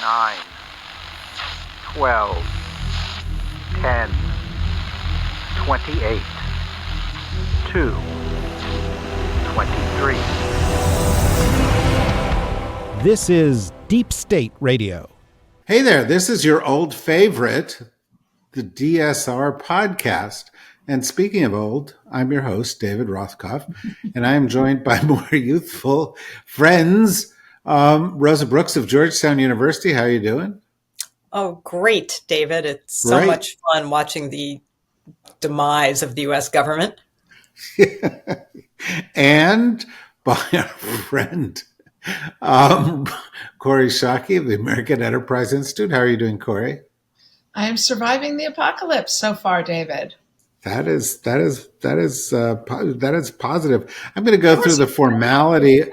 9, 12, 10, 28, 2, 23. This is Deep State Radio. Hey there, this is your old favorite, the DSR podcast. And speaking of old, I'm your host, David Rothkopf, and I am joined by more youthful friends. Rosa Brooks of Georgetown University, how are you doing? Oh, great, David. It's so Great. much fun watching the demise of the U.S. government. And by our friend, Kori Schake of the American Enterprise Institute. How are you doing, Kori? I am surviving the apocalypse so far, David. That is positive. I'm going to go through the formality.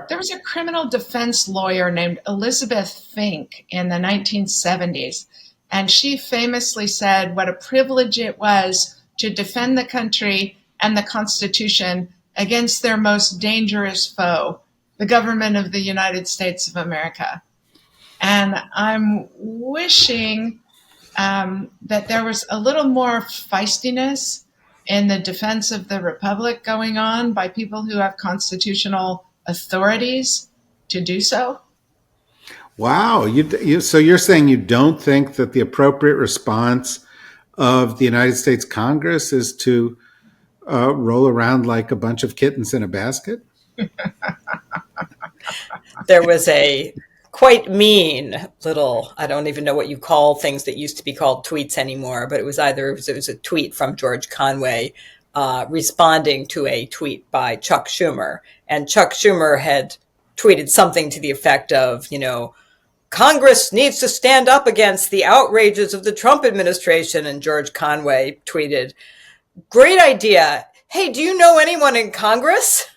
There was a criminal defense lawyer named Elizabeth Fink in the 1970s, and she famously said what a privilege it was to defend the country and the Constitution against their most dangerous foe, the government of the United States of America. And I'm wishing that there was a little more feistiness in the defense of the Republic going on by people who have constitutional authorities to do so. Wow. So you're saying you don't think that the appropriate response of the United States Congress is to roll around like a bunch of kittens in a basket? There was a quite mean little, I don't even know what you call things that used to be called tweets anymore, but it was a tweet from George Conway responding to a tweet by Chuck Schumer. And Chuck Schumer had tweeted something to the effect of, Congress needs to stand up against the outrages of the Trump administration. And George Conway tweeted, great idea. Hey, do you know anyone in Congress?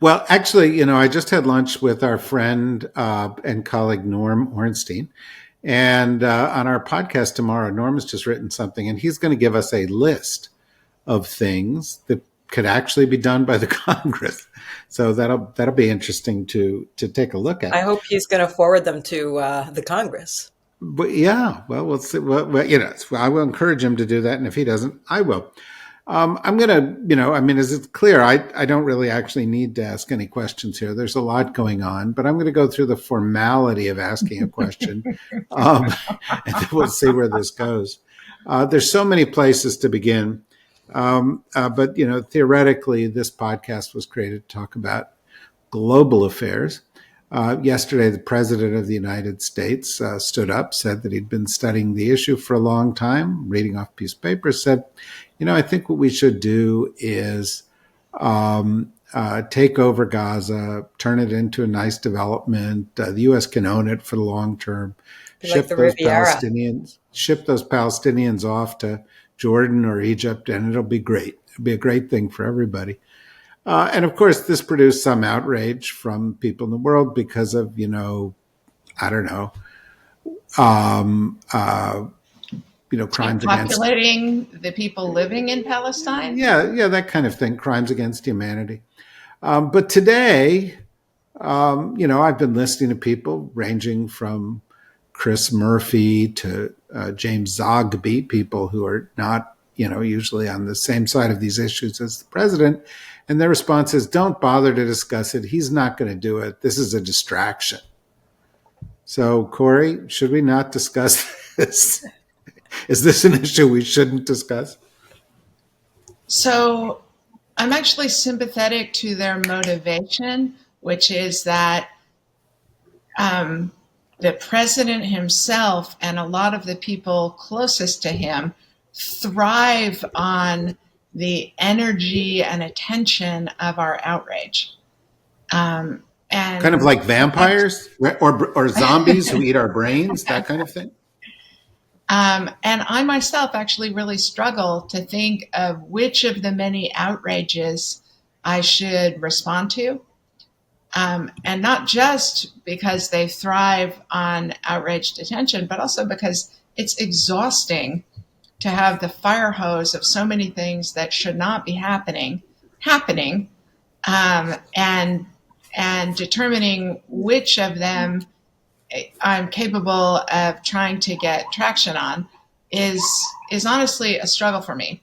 Well, actually, I just had lunch with our friend and colleague Norm Ornstein. And on our podcast tomorrow, Norm has just written something, and he's going to give us a list of things that could actually be done by the Congress. So that'll be interesting to take a look at. I hope he's going to forward them to the Congress. But yeah, well, we'll see. Well, I will encourage him to do that, and if he doesn't, I will. I'm going to, as it's clear, I don't really actually need to ask any questions here. There's a lot going on, but I'm going to go through the formality of asking a question, and then we'll see where this goes. There's so many places to begin, but, theoretically, this podcast was created to talk about global affairs. Yesterday, the President of the United States stood up, said that he'd been studying the issue for a long time, reading off a piece of paper, said, I think what we should do is take over Gaza, turn it into a nice development. The U.S. can own it for the long term. Ship those Palestinians off to Jordan or Egypt, and it'll be great. It'll be a great thing for everybody. And of course, this produced some outrage from people in the world because of, crimes populating the people living in Palestine. Yeah, that kind of thing. Crimes against humanity. But today, I've been listening to people ranging from Chris Murphy to James Zogby, people who are not, usually on the same side of these issues as the president. And their response is, don't bother to discuss it. He's not going to do it. This is a distraction. So, Kori, should we not discuss this? Is this an issue we shouldn't discuss? So I'm actually sympathetic to their motivation, which is that the president himself and a lot of the people closest to him thrive on the energy and attention of our outrage. And kind of like vampires or zombies who eat our brains, that kind of thing? And I myself actually really struggle to think of which of the many outrages I should respond to. And not just because they thrive on outraged attention, but also because it's exhausting to have the fire hose of so many things that should not be happening, and and determining which of them I'm capable of trying to get traction on is honestly a struggle for me.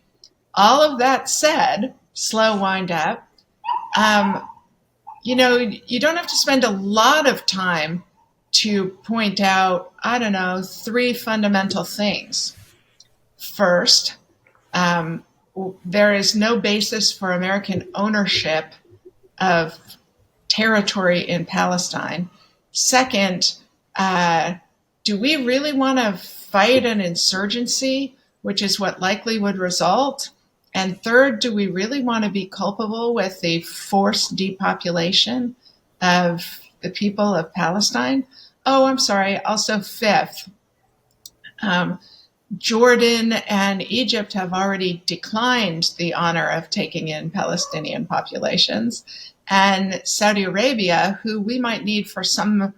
All of that said, slow wind up. You don't have to spend a lot of time to point out, I don't know, 3 fundamental things. First, there is no basis for American ownership of territory in Palestine. Second, do we really want to fight an insurgency, which is what likely would result? And third, do we really want to be culpable with the forced depopulation of the people of Palestine? Oh, I'm sorry. Also, fifth, Jordan and Egypt have already declined the honor of taking in Palestinian populations. And Saudi Arabia, who we might need for some,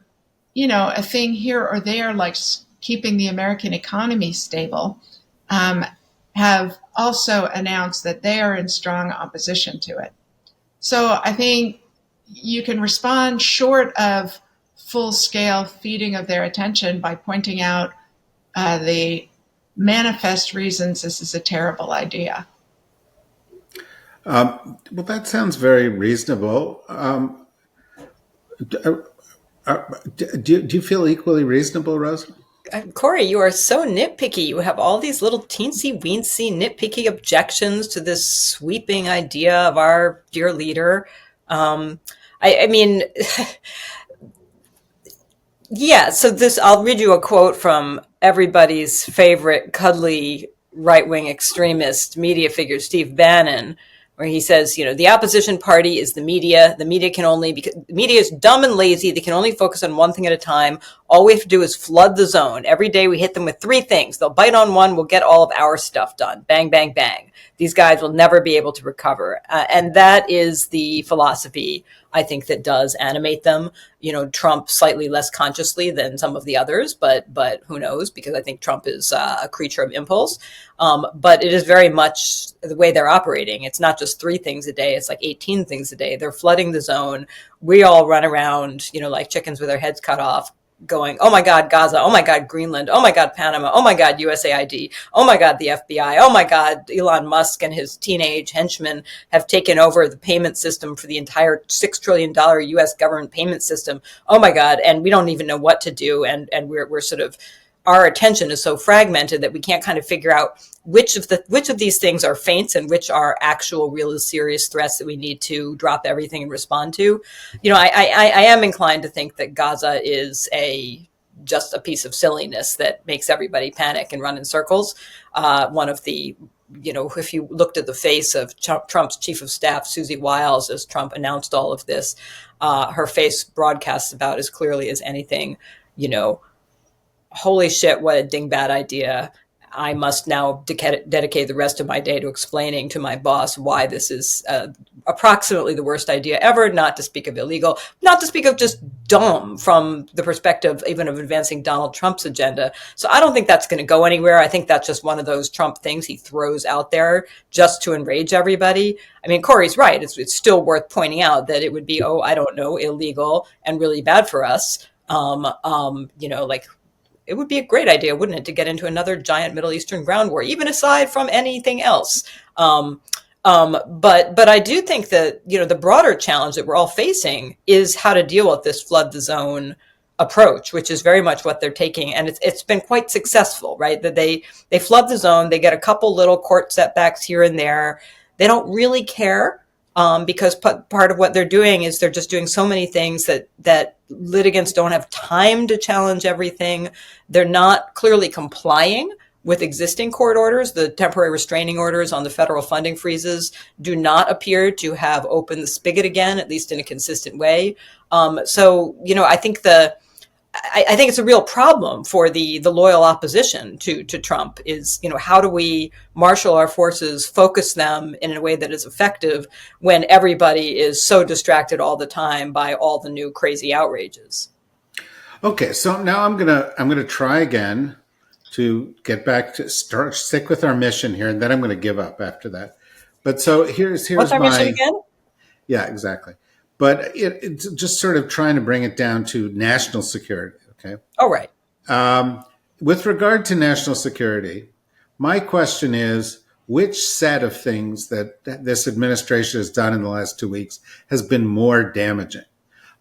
a thing here or there, like keeping the American economy stable, have also announced that they are in strong opposition to it. So I think you can respond short of full-scale feeding of their attention by pointing out the manifest reasons this is a terrible idea. Well, that sounds very reasonable. Do you feel equally reasonable, Rosa? Kori, you are so nitpicky. You have all these little teensy-weensy nitpicky objections to this sweeping idea of our dear leader. I mean, yeah, so I'll read you a quote from everybody's favorite cuddly right-wing extremist media figure, Steve Bannon, where he says, the opposition party is the media. The media because the media is dumb and lazy. They can only focus on one thing at a time. All we have to do is flood the zone. Every day we hit them with 3 things. They'll bite on one. We'll get all of our stuff done. Bang, bang, bang. These guys will never be able to recover. And that is the philosophy, I think, that does animate them. Trump slightly less consciously than some of the others, but who knows? Because I think Trump is a creature of impulse. But it is very much the way they're operating. It's not just 3 things a day. It's like 18 things a day. They're flooding the zone. We all run around, like chickens with our heads cut off, going, oh my God, Gaza. Oh my God, Greenland. Oh my God, Panama. Oh my God, USAID. Oh my God, the FBI. Oh my God, Elon Musk and his teenage henchmen have taken over the payment system for the entire $6 trillion US government payment system. Oh my God. And we don't even know what to do. And we're sort of, our attention is so fragmented that we can't kind of figure out which of these things are feints and which are actual really serious threats that we need to drop everything and respond to. I am inclined to think that Gaza is just a piece of silliness that makes everybody panic and run in circles. One of the, if you looked at the face of Trump's chief of staff, Susie Wiles, as Trump announced all of this, her face broadcasts about as clearly as anything, holy shit, what a dingbat idea. I must now dedicate the rest of my day to explaining to my boss why this is approximately the worst idea ever, not to speak of illegal, not to speak of just dumb from the perspective even of advancing Donald Trump's agenda. So I don't think that's going to go anywhere. I think that's just one of those Trump things he throws out there just to enrage everybody. I mean, Kori's right. It's still worth pointing out that it would be, illegal and really bad for us. It would be a great idea, wouldn't it, to get into another giant Middle Eastern ground war, even aside from anything else. But I do think that, the broader challenge that we're all facing is how to deal with this flood the zone approach, which is very much what they're taking. And it's been quite successful, right? That they flood the zone. They get a couple little court setbacks here and there. They don't really care. Because part of what they're doing is they're just doing so many things that litigants don't have time to challenge everything. They're not clearly complying with existing court orders. The temporary restraining orders on the federal funding freezes do not appear to have opened the spigot again, at least in a consistent way. I think it's a real problem for the loyal opposition to Trump is, how do we marshal our forces, focus them in a way that is effective when everybody is so distracted all the time by all the new crazy outrages? Okay, so now I'm gonna try again to get back to stick with our mission here, and then I'm going to give up after that. But so here's What's our mission again? Yeah, exactly. but it's just sort of trying to bring it down to national security. Okay. Oh, right. With regard to national security, my question is, which set of things that this administration has done in the last 2 weeks has been more damaging?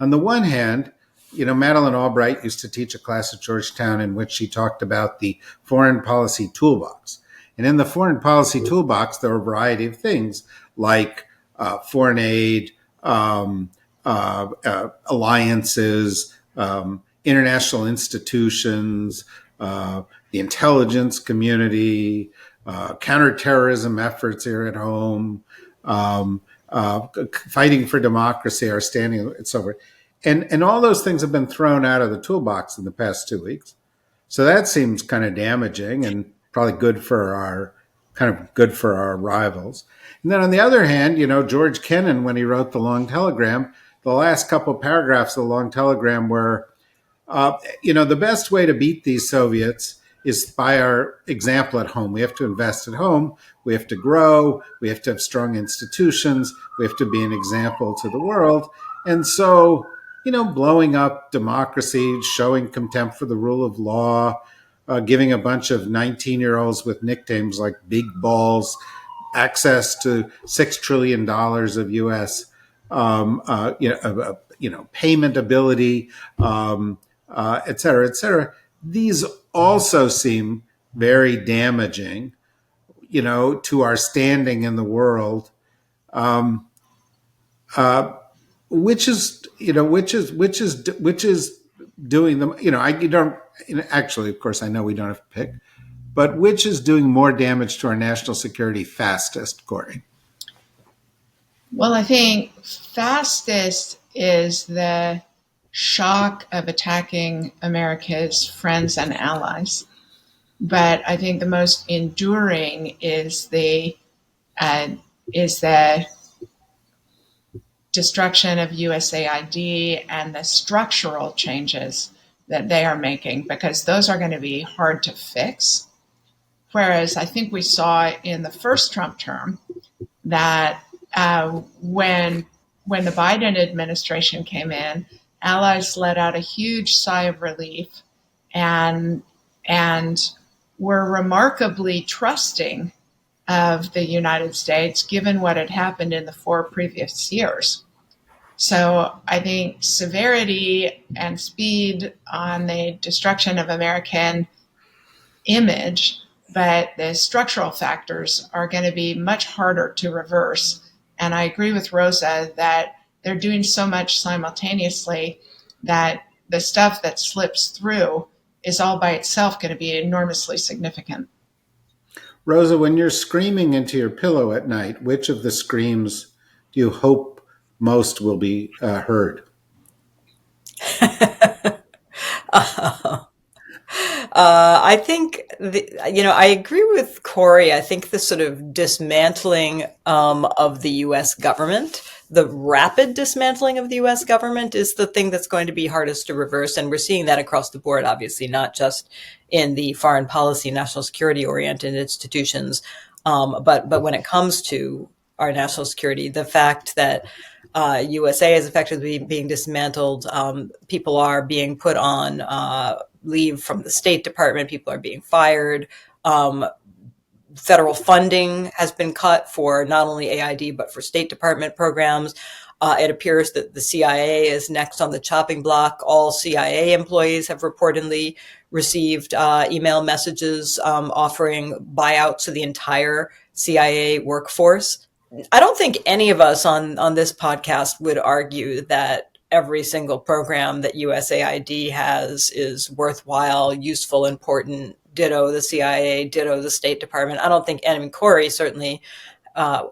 On the one hand, Madeleine Albright used to teach a class at Georgetown in which she talked about the foreign policy toolbox. And in the foreign policy toolbox, there are a variety of things like foreign aid, alliances, international institutions, the intelligence community, counterterrorism efforts here at home, fighting for democracy, our standing, and so forth. And all those things have been thrown out of the toolbox in the past 2 weeks. So that seems kind of damaging and probably good for our rivals. And then on the other hand, George Kennan, when he wrote the long telegram, the last couple of paragraphs of the long telegram were, the best way to beat these Soviets is by our example at home. We have to invest at home. We have to grow. We have to have strong institutions. We have to be an example to the world. And so, blowing up democracy, showing contempt for the rule of law, giving a bunch of 19-year-olds with nicknames like Big Balls access to $6 trillion of U.S. Payment ability, et cetera, et cetera. These also seem very damaging, to our standing in the world. Which is doing them, actually, of course, I know we don't have to pick, but which is doing more damage to our national security fastest, Kori? Well, I think fastest is the shock of attacking America's friends and allies. But I think the most enduring is the destruction of USAID and the structural changes that they are making, because those are going to be hard to fix. Whereas I think we saw in the first Trump term that when the Biden administration came in, allies let out a huge sigh of relief and were remarkably trusting of the United States, given what had happened in the 4 previous years. So I think severity and speed on the destruction of American image, but the structural factors are going to be much harder to reverse. And I agree with Rosa that they're doing so much simultaneously that the stuff that slips through is all by itself going to be enormously significant. Rosa, when you're screaming into your pillow at night, which of the screams do you hope most will be heard? I think, I agree with Kori. I think the sort of dismantling of the U.S. government, the rapid dismantling of the U.S. government is the thing that's going to be hardest to reverse. And we're seeing that across the board, obviously, not just in the foreign policy, national security oriented institutions. But when it comes to our national security, the fact that USA is effectively being dismantled, people are being put on leave from the State Department, people are being fired, federal funding has been cut for not only AID, but for State Department programs. It appears that the CIA is next on the chopping block. All CIA employees have reportedly received email messages offering buyouts to the entire CIA workforce. I don't think any of us on this podcast would argue that every single program that USAID has is worthwhile, useful, important. Ditto the CIA, ditto the State Department. I don't think, and Kori certainly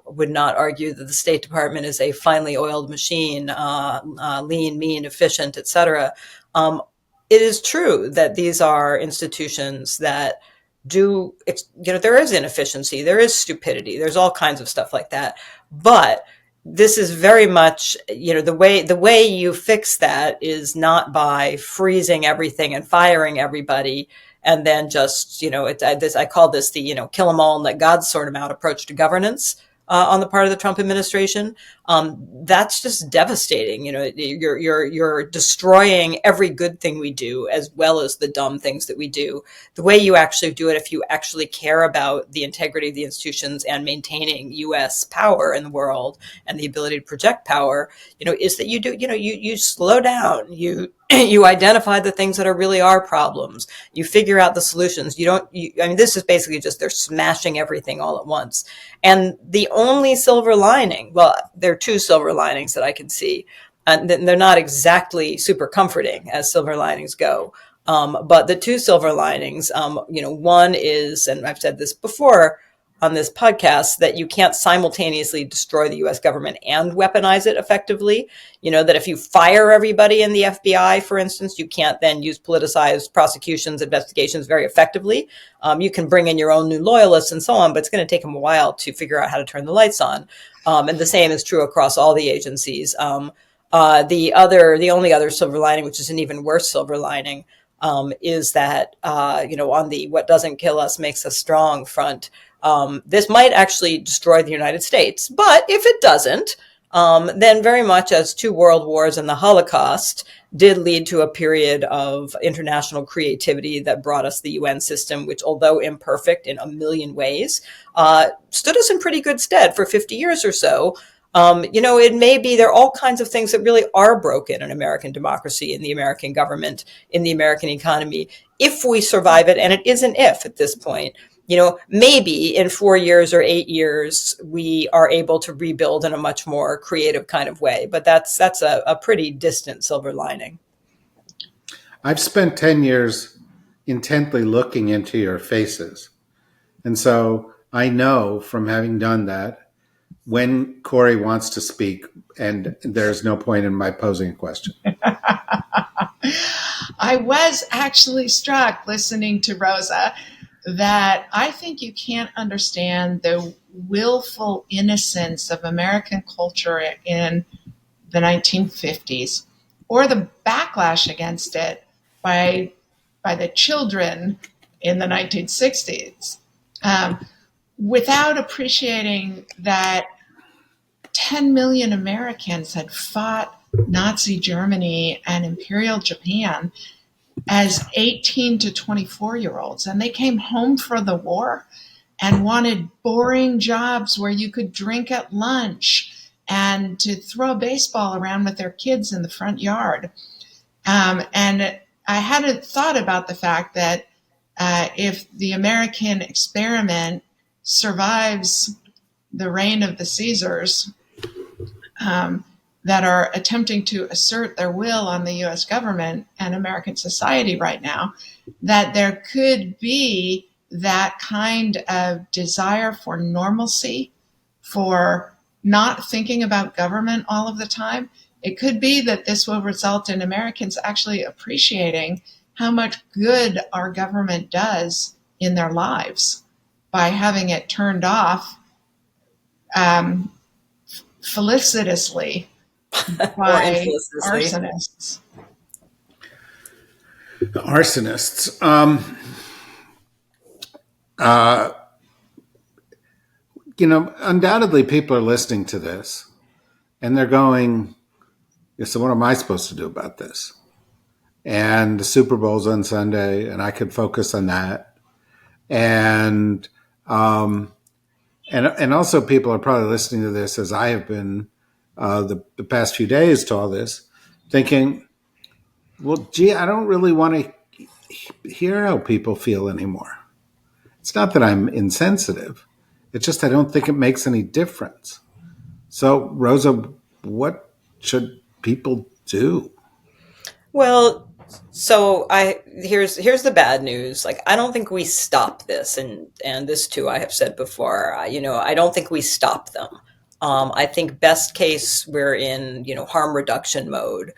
would not argue that the State Department is a finely oiled machine, lean, mean, efficient, etc. It is true that these are institutions that there is inefficiency, there is stupidity, there's all kinds of stuff like that. But this is very much, the way you fix that is not by freezing everything and firing everybody and then just, I call this the, kill them all and let God sort them out approach to governance. on the part of the Trump administration. That's just devastating. You're destroying every good thing we do as well as the dumb things that we do. The way you actually do it, if you actually care about the integrity of the institutions and maintaining U.S. power in the world and the ability to project power, is that you slow down, you identify the things that are really our problems. You figure out the solutions. This is basically just they're smashing everything all at once. And the only silver lining, well, there are two silver linings that I can see. And they're not exactly super comforting as silver linings go. But the two silver linings, one is, and I've said this before on this podcast, that you can't simultaneously destroy the U.S. government and weaponize it effectively. That if you fire everybody in the FBI, for instance, you can't then use politicized prosecutions, investigations very effectively. You can bring in your own new loyalists and so on, but it's going to take them a while to figure out how to turn the lights on. And the same is true across all the agencies. The only other silver lining, which is an even worse silver lining, is that, on the what doesn't kill us makes us strong front, this might actually destroy the United States. But if it doesn't, then very much as two world wars and the Holocaust did lead to a period of international creativity that brought us the UN system, which, although imperfect in a million ways, stood us in pretty good stead for 50 years or so. It may be there are all kinds of things that really are broken in American democracy, in the American government, in the American economy, if we survive it. And it is an if at this point. Maybe in 4 years or 8 years, we are able to rebuild in a much more creative kind of way. But that's a pretty distant silver lining. I've spent 10 years intently looking into your faces. And so I know from having done that when Kori wants to speak, and there's no point in my posing a question. I was actually struck listening to Rosa that I think you can't understand the willful innocence of American culture in the 1950s or the backlash against it by the children in the 1960s without appreciating that 10 million Americans had fought Nazi Germany and Imperial Japan as 18 to 24-year-olds. And they came home for the war and wanted boring jobs where you could drink at lunch and to throw a baseball around with their kids in the front yard. And I hadn't thought about the fact that if the American experiment survives the reign of the Caesars, that are attempting to assert their will on the U.S. government and American society right now, that there could be that kind of desire for normalcy, for not thinking about government all of the time. It could be that this will result in Americans actually appreciating how much good our government does in their lives by having it turned off felicitously by arsonists. Arsonists. Undoubtedly people are listening to this and they're going, yeah, so what am I supposed to do about this? And the Super Bowl's on Sunday and I could focus on that. And also people are probably listening to this as I have been the past few days to all this, thinking, well, gee, I don't really want to hear how people feel anymore. It's not that I'm insensitive. It's just I don't think it makes any difference. So, Rosa, what should people do? Well, so here's the bad news. Like, I don't think we stop this, and this too I have said before. I don't think we stop them. I think best case we're in harm reduction mode.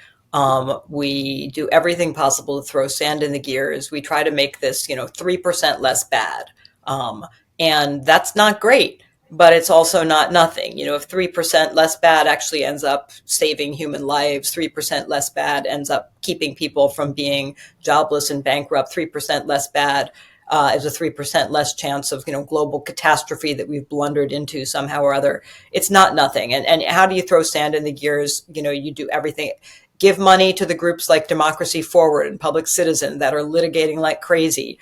We do everything possible to throw sand in the gears. We try to make this 3% less bad, and that's not great. But it's also not nothing. If 3% less bad actually ends up saving human lives, 3% less bad ends up keeping people from being jobless and bankrupt, 3% less bad is a 3% less chance of, global catastrophe that we've blundered into somehow or other. It's not nothing. And how do you throw sand in the gears? You do everything. Give money to the groups like Democracy Forward and Public Citizen that are litigating like crazy.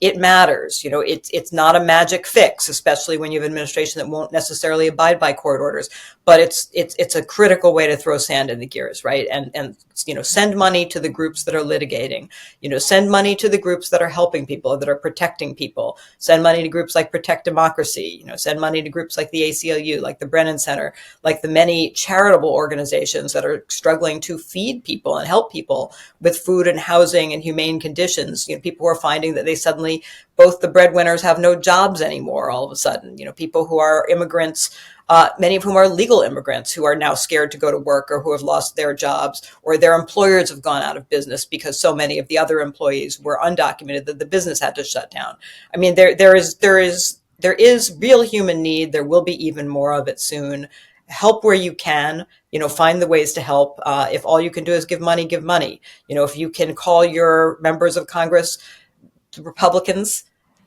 It matters. It's not a magic fix, especially when you have an administration that won't necessarily abide by court orders. But it's a critical way to throw sand in the gears, right? And send money to the groups that are litigating. Send money to the groups that are helping people, that are protecting people. Send money to groups like Protect Democracy. Send money to groups like the ACLU, like the Brennan Center, like the many charitable organizations that are struggling to feed people and help people with food and housing and humane conditions. People who are finding that they suddenly, both the breadwinners have no jobs anymore all of a sudden. People who are immigrants, many of whom are legal immigrants who are now scared to go to work or who have lost their jobs, or their employers have gone out of business because so many of the other employees were undocumented that the business had to shut down. I mean, there is real human need. There will be even more of it soon. Help where you can, find the ways to help. If all you can do is give money, give money. If you can call your members of Congress Republicans,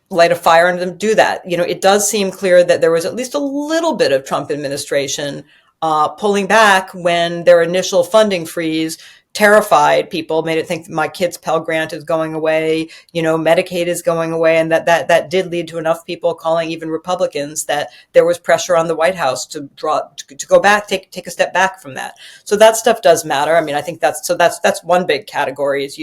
light a fire under them, do that. It does seem clear that there was at least a little bit of Trump administration pulling back when their initial funding freeze terrified people, made it think my kid's Pell Grant is going away, Medicaid is going away. And that did lead to enough people calling even Republicans that there was pressure on the White House to go back, take a step back from that. So that stuff does matter. I mean, I think that's one big category is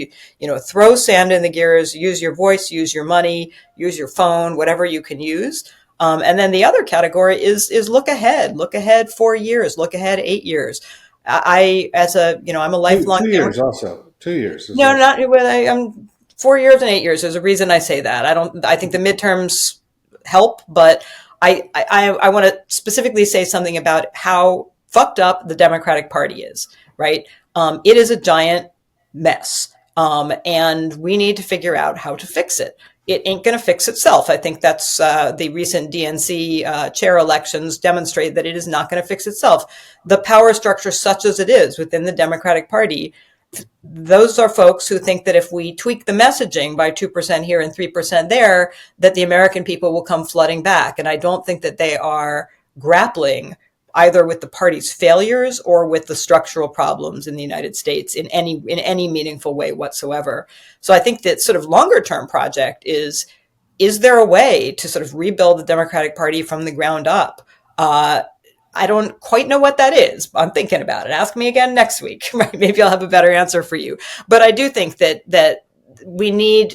throw sand in the gears, use your voice, use your money, use your phone, whatever you can use. And then the other category is look ahead 4 years, look ahead 8 years. I'm a lifelong 2 years also. 2 years. No, not I'm 4 years and 8 years. There's a reason I say that. I think the midterms help, but I want to specifically say something about how fucked up the Democratic Party is, right? It is a giant mess. And we need to figure out how to fix it. It ain't going to fix itself. I think that's the recent DNC chair elections demonstrate that it is not going to fix itself. The power structure, such as it is within the Democratic Party, those are folks who think that if we tweak the messaging by 2% here and 3% there, that the American people will come flooding back. And I don't think that they are grappling either with the party's failures or with the structural problems in the United States in any meaningful way whatsoever. So I think that sort of longer term project is there a way to sort of rebuild the Democratic Party from the ground up? I don't quite know what that is. I'm thinking about it. Ask me again next week. Right? Maybe I'll have a better answer for you. But I do think that we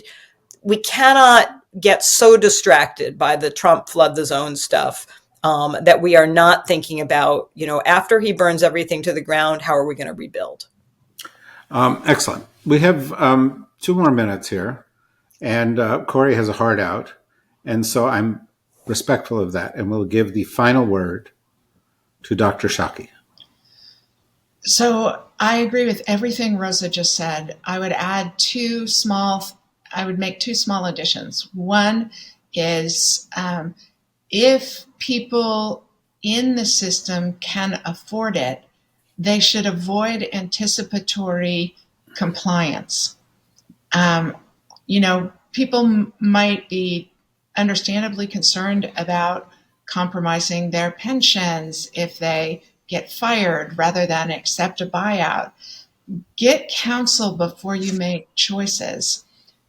cannot get so distracted by the Trump flood the zone stuff that we are not thinking about, after he burns everything to the ground, how are we going to rebuild? Excellent. We have 2 more minutes here, and Kori has a heart out, and so I'm respectful of that, and we'll give the final word to Dr. Schake. So I agree with everything Rosa just said. I would make 2 small additions. One is if people in the system can afford it, they should avoid anticipatory compliance. People might be understandably concerned about compromising their pensions if they get fired rather than accept a buyout. Get counsel before you make choices.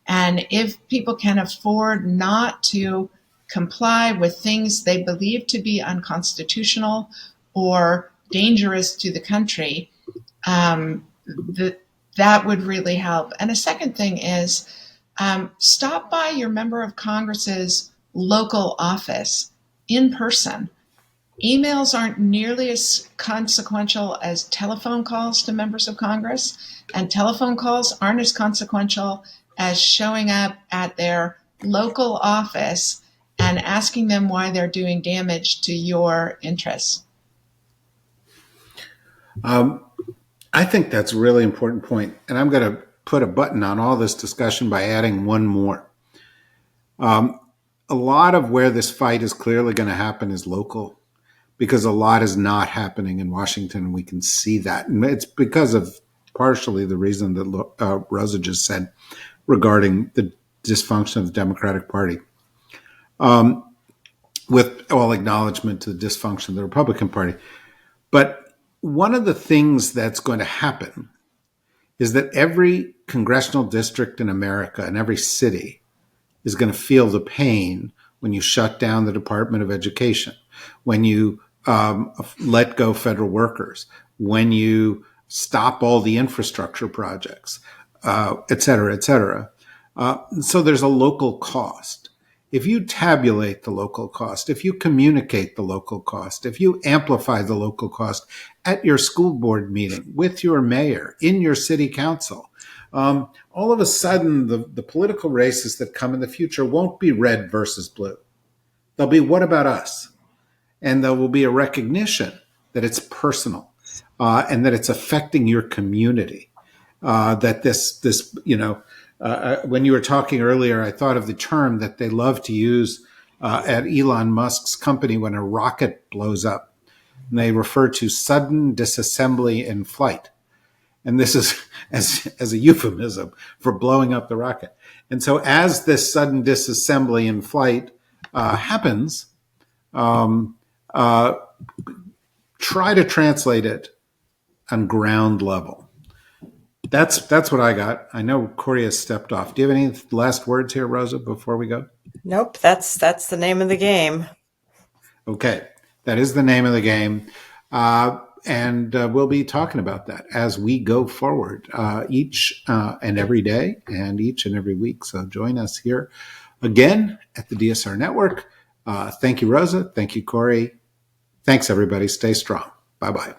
And if people can afford not to comply with things they believe to be unconstitutional or dangerous to the country, that would really help. And a second thing is stop by your member of Congress's local office in person. Emails aren't nearly as consequential as telephone calls to members of Congress, and telephone calls aren't as consequential as showing up at their local office and asking them why they're doing damage to your interests. I think that's a really important point, and I'm going to put a button on all this discussion by adding one more. A lot of where this fight is clearly going to happen is local, because a lot is not happening in Washington, and we can see that. And it's because of partially the reason that Rosa just said regarding the dysfunction of the Democratic Party, with all acknowledgement to the dysfunction of the Republican Party. But one of the things that's going to happen is that every congressional district in America and every city is going to feel the pain when you shut down the Department of Education, when you let go federal workers, when you stop all the infrastructure projects, et cetera, et cetera. So there's a local cost. If you tabulate the local cost, if you communicate the local cost, if you amplify the local cost at your school board meeting, with your mayor, in your city council, all of a sudden the political races that come in the future won't be red versus blue. They'll be, what about us? And there will be a recognition that it's personal and that it's affecting your community. That this when you were talking earlier, I thought of the term that they love to use at Elon Musk's company when a rocket blows up. And they refer to sudden disassembly in flight. And this is as a euphemism for blowing up the rocket. And so as this sudden disassembly in flight happens, try to translate it on ground level. That's what I got. I know Kori has stepped off. Do you have any last words here, Rosa, before we go? Nope, that's the name of the game. Okay, that is the name of the game. And we'll be talking about that as we go forward each and every day and each and every week. So join us here again at the DSR Network. Thank you, Rosa. Thank you, Kori. Thanks, everybody. Stay strong. Bye-bye.